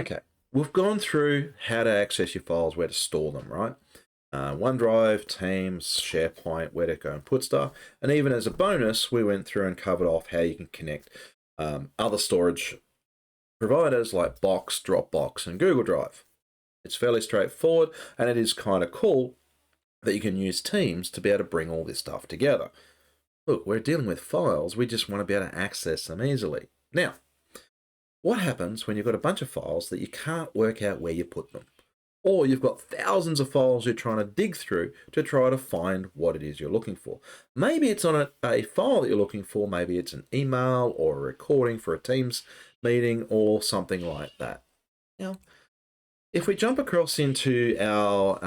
Okay, we've gone through how to access your files, where to store them, right? OneDrive, Teams, SharePoint, where to go and put stuff. And even as a bonus, we went through and covered off how you can connect other storage providers like Box, Dropbox, and Google Drive. It's fairly straightforward, and it is kind of cool that you can use Teams to be able to bring all this stuff together. Look, we're dealing with files. We just want to be able to access them easily. Now, what happens when you've got a bunch of files that you can't work out where you put them? Or you've got thousands of files you're trying to dig through to try to find what it is you're looking for. Maybe it's on a file that you're looking for. Maybe it's an email or a recording for a Teams meeting or something like that. Now, if we jump across into our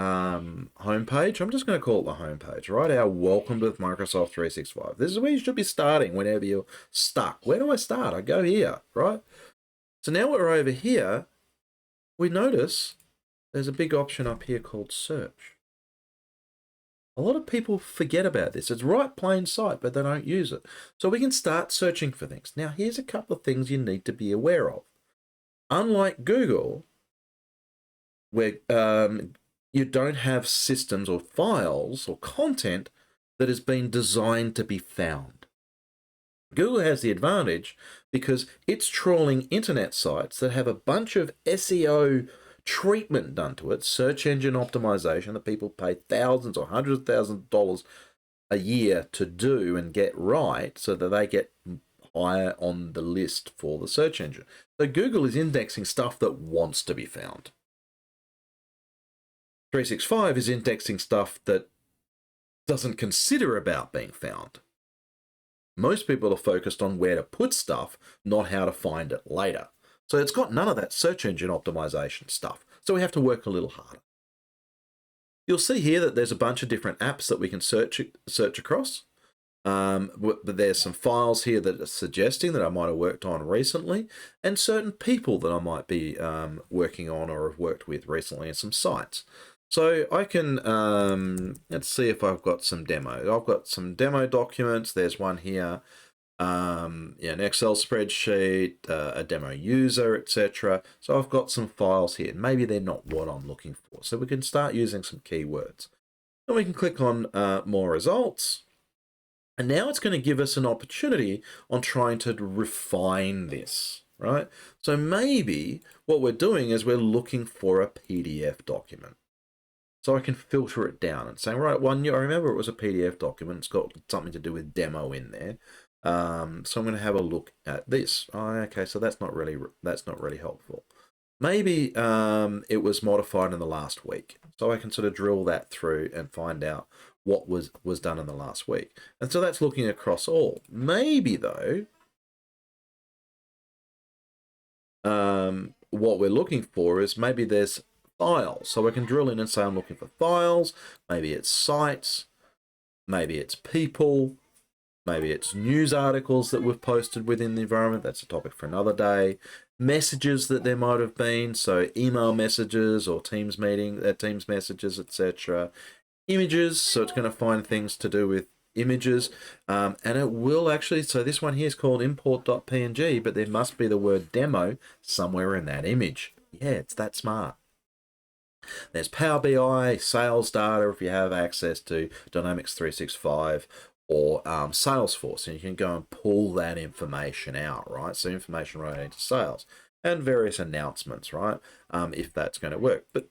homepage, I'm just going to call it the homepage, right? Our welcome to Microsoft 365. This is where you should be starting whenever you're stuck. Where do I start? I go here, right? So now we're over here, we notice there's a big option up here called search. A lot of people forget about this. It's right plain sight, but they don't use it. So we can start searching for things. Now, here's a couple of things you need to be aware of. Unlike Google, where you don't have systems or files or content that has been designed to be found. Google has the advantage because it's trawling internet sites that have a bunch of SEO treatment done to it, search engine optimization that people pay thousands or hundreds of thousands of dollars a year to do and get right so that they get higher on the list for the search engine. So Google is indexing stuff that wants to be found. 365 is indexing stuff that doesn't consider about being found. Most people are focused on where to put stuff, not how to find it later. So it's got none of that search engine optimization stuff. So we have to work a little harder. You'll see here that there's a bunch of different apps that we can search across. But there's some files here that are suggesting that I might have worked on recently, and certain people that I might be working on or have worked with recently, and some sites. So I can, let's see if I've got some demo. I've got some demo documents. There's one here, an Excel spreadsheet, a demo user, etc. So I've got some files here. Maybe they're not what I'm looking for. So we can start using some keywords. Then we can click on more results. And now it's going to give us an opportunity on trying to refine this, right? So maybe what we're doing is we're looking for a PDF document. So I can filter it down and say, right, I remember it was a PDF document. It's got something to do with demo in there. So I'm going to have a look at this. Oh, okay, so that's not really helpful. Maybe it was modified in the last week. So I can sort of drill that through and find out what was done in the last week. And so that's looking across all. Maybe, though, what we're looking for is maybe there's files. So I can drill in and say I'm looking for files. Maybe it's sites. Maybe it's people. Maybe it's news articles that we've posted within the environment. That's a topic for another day. Messages that there might have been. So email messages or Teams messages, etc. Images. So it's going to find things to do with images. And it will actually, so this one here is called import.png, but there must be the word demo somewhere in that image. Yeah, it's that smart. There's Power BI, sales data if you have access to Dynamics 365 or Salesforce, and you can go and pull that information out, right? So information related to sales and various announcements, right? If that's going to work. But,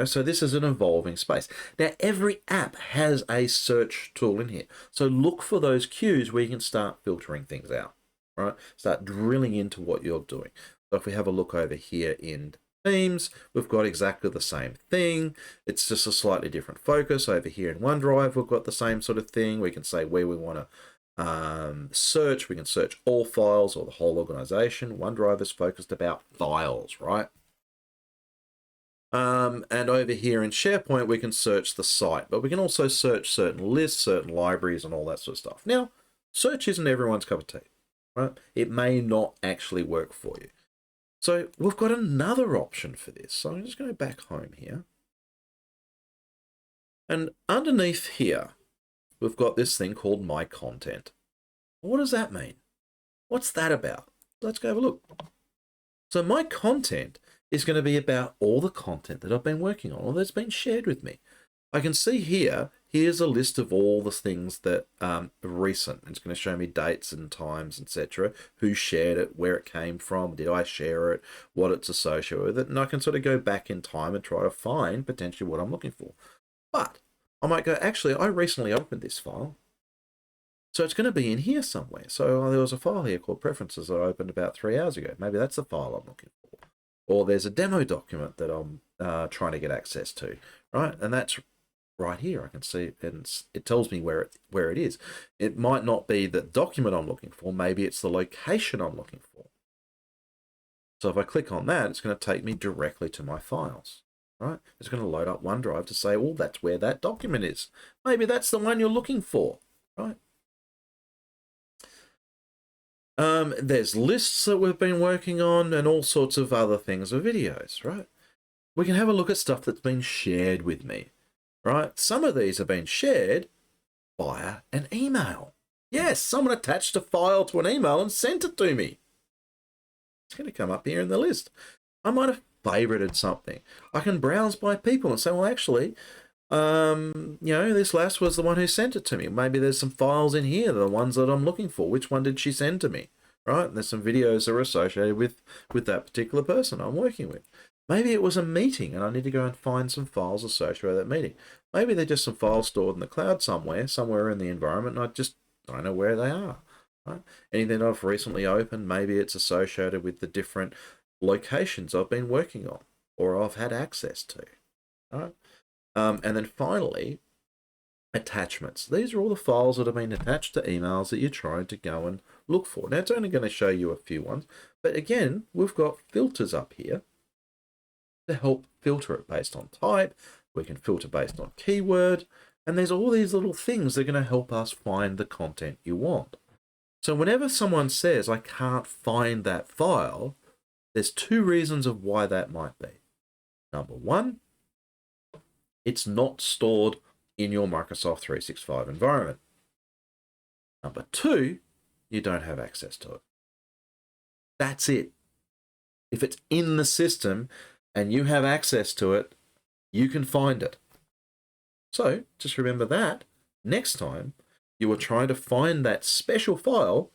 so this is an evolving space. Now, every app has a search tool in here. So look for those cues where you can start filtering things out, right? Start drilling into what you're doing. So if we have a look over here in Teams, we've got exactly the same thing. It's just a slightly different focus. Over here in OneDrive, we've got the same sort of thing. We can say where we want to search. We can search all files or the whole organization. OneDrive is focused about files, right? And over here in SharePoint, we can search the site, but we can also search certain lists, certain libraries, and all that sort of stuff. Now, search isn't everyone's cup of tea, right? It may not actually work for you. So we've got another option for this. So I'm just going to go back home here. And underneath here, we've got this thing called My Content. What does that mean? What's that about? Let's go have a look. So My Content is going to be about all the content that I've been working on or that's been shared with me. I can see here's a list of all the things that are recent. It's going to show me dates and times, etc. Who shared it, where it came from, did I share it, what it's associated with it. And I can sort of go back in time and try to find potentially what I'm looking for. But I might go, actually, I recently opened this file. So it's going to be in here somewhere. So there was a file here called Preferences that I opened about 3 hours ago. Maybe that's the file I'm looking for. Or there's a demo document that I'm trying to get access to, right? And that's right here. I can see, and it tells me where it is. It might not be the document I'm looking for. Maybe it's the location I'm looking for. So if I click on that, it's going to take me directly to my files, right? It's going to load up OneDrive to say, well, that's where that document is. Maybe that's the one you're looking for, right? There's lists that we've been working on and all sorts of other things of videos, right? We can have a look at stuff that's been shared with me, right? Some of these have been shared via an email. Yes, someone attached a file to an email and sent it to me. It's going to come up here in the list. I might have favorited something. I can browse by people and say, well, actually, this last was the one who sent it to me. Maybe there's some files in here, the ones that I'm looking for. Which one did she send to me? Right? And there's some videos that are associated with that particular person I'm working with. Maybe it was a meeting and I need to go and find some files associated with that meeting. Maybe they're just some files stored in the cloud somewhere in the environment, and I just don't know where they are. Right? Anything I've recently opened, maybe it's associated with the different locations I've been working on or I've had access to. Right? And then finally, attachments. These are all the files that have been attached to emails that you're trying to go and look for. Now, it's only going to show you a few ones, but again, we've got filters up here to help filter it based on type. We can filter based on keyword, and there's all these little things that are going to help us find the content you want. So whenever someone says, I can't find that file, there's 2 reasons of why that might be. Number 1, it's not stored in your Microsoft 365 environment. Number 2, you don't have access to it. That's it. If it's in the system and you have access to it, you can find it. So just remember that next time you are trying to find that special file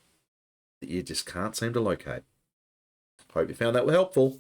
that you just can't seem to locate. Hope you found that helpful.